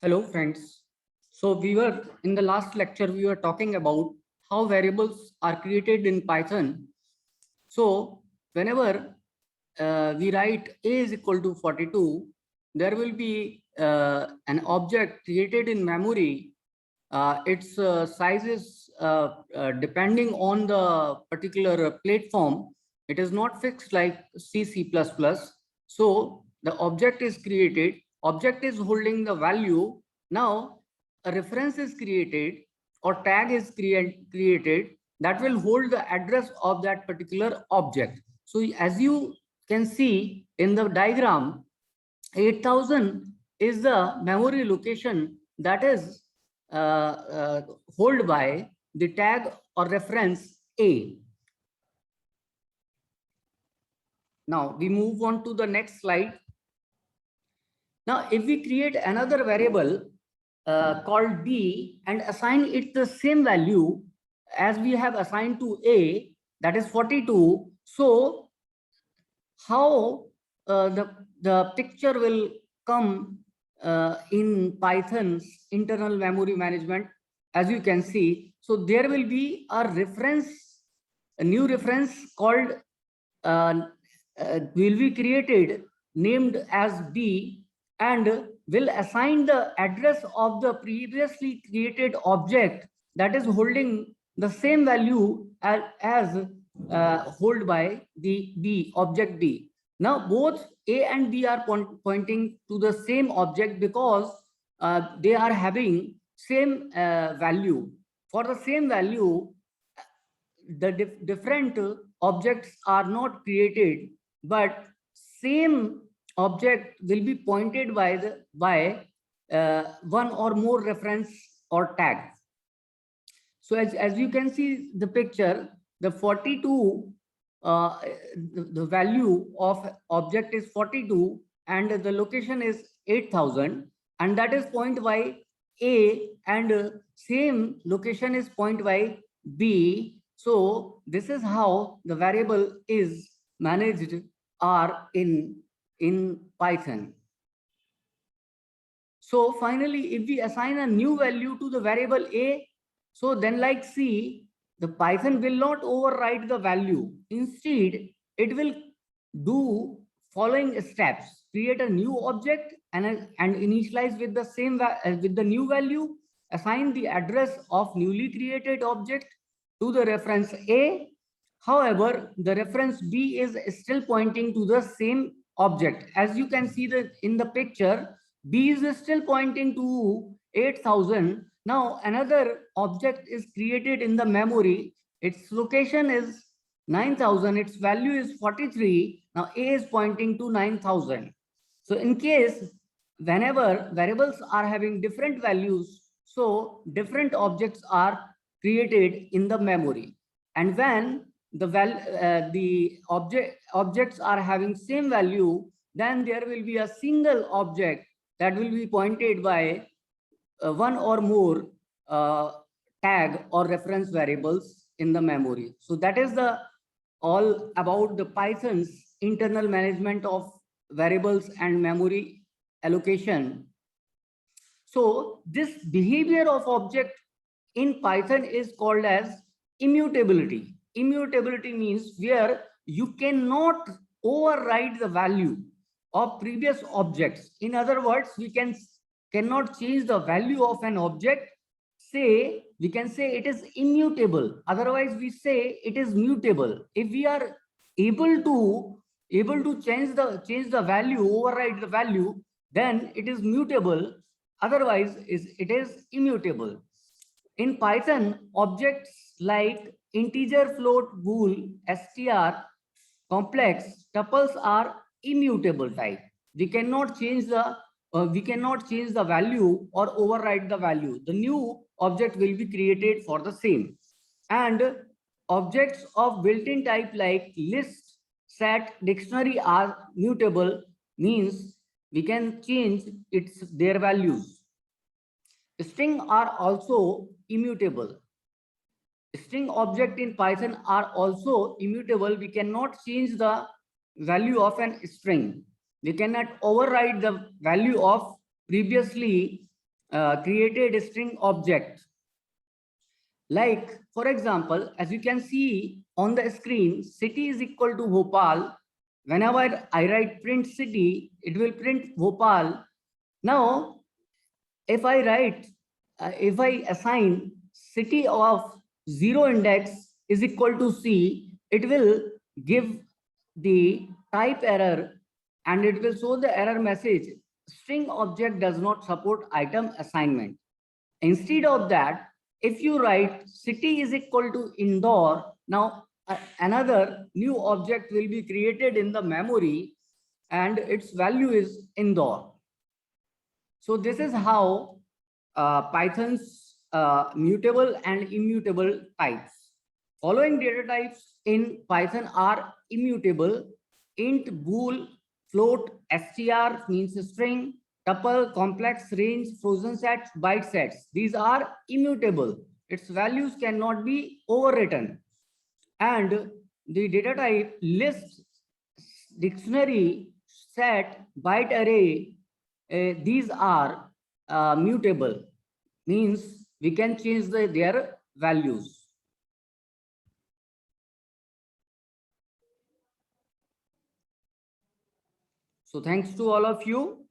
Hello friends. So we were in the last lecture, we were talking about how variables are created in Python. So whenever we write a is equal to 42, there will be an object created in memory. Its size is depending on the particular platform. It is not fixed like C++. So the object is created, object is holding the value. Now a reference is created or tag is created that will hold the address of that particular object. So as you can see in the diagram, 8000 is the memory location that is hold by the tag or reference A. Now we move on to the next slide. Now if we create another variable called B and assign it the same value as we have assigned to A, that is 42. So how the picture will come in Python's internal memory management, as you can see. So there will be a reference, a new reference called will be created named as B and will assign the address of the previously created object that is holding the same value as hold by the B, object B. Now both A and B are pointing to the same object because they are having same value. For the same value, the different objects are not created, but same object will be pointed by one or more reference or tag. So as you can see the picture, the 42, the value of object is 42 and the location is 8000, and that is point by A, and same location is point by B. So this is how the variable is managed are in Python. So finally, if we assign a new value to the variable A, so then like C, the Python will not override the value. Instead, it will do following steps: create a new object and initialize with the same with the new value, assign the address of newly created object to the reference A. However, the reference B is still pointing to the same object. As you can see that in the picture, B is still pointing to 8000. Now another object is created in the memory. Its location is 9000. Its value is 43. Now A is pointing to 9000. So in case whenever variables are having different values, so different objects are created in the memory. And when the objects are having same value, then there will be a single object that will be pointed by one or more tag or reference variables in the memory. So that is the all about the Python's internal management of variables and memory allocation. So this behavior of object in Python is called as immutability. Immutability means where you cannot override the value of previous objects. In other words, we cannot change the value of an object. Say we can say it is immutable. Otherwise, we say it is mutable. If we are able to change the value, override the value, then it is mutable. Otherwise, it is immutable. In Python, objects like integer, float, bool, str, complex, tuples are immutable type. We cannot change the value or override the value. The new object will be created for the same. And objects of built-in type like list, set, dictionary are mutable, means we can change their values. String are also immutable. String object in Python are also immutable. We cannot change the value of an string. We cannot override the value of previously created a string object. Like, for example, as you can see on the screen, city is equal to Bhopal. Whenever I write print city, it will print Bhopal. Now, if I write, if I assign city of 0 index is equal to C, it will give the type error and it will show the error message. String object does not support item assignment. Instead of that, if you write city is equal to Indore, now another new object will be created in the memory and its value is Indore. So this is how Python's mutable and immutable types. Following data types in Python are immutable: int, bool, float, str means string, tuple, complex, range, frozen sets, byte sets. These are immutable. Its values cannot be overwritten. And the data type list, dictionary, set, byte array, these are mutable, means we can change their values. So thanks to all of you.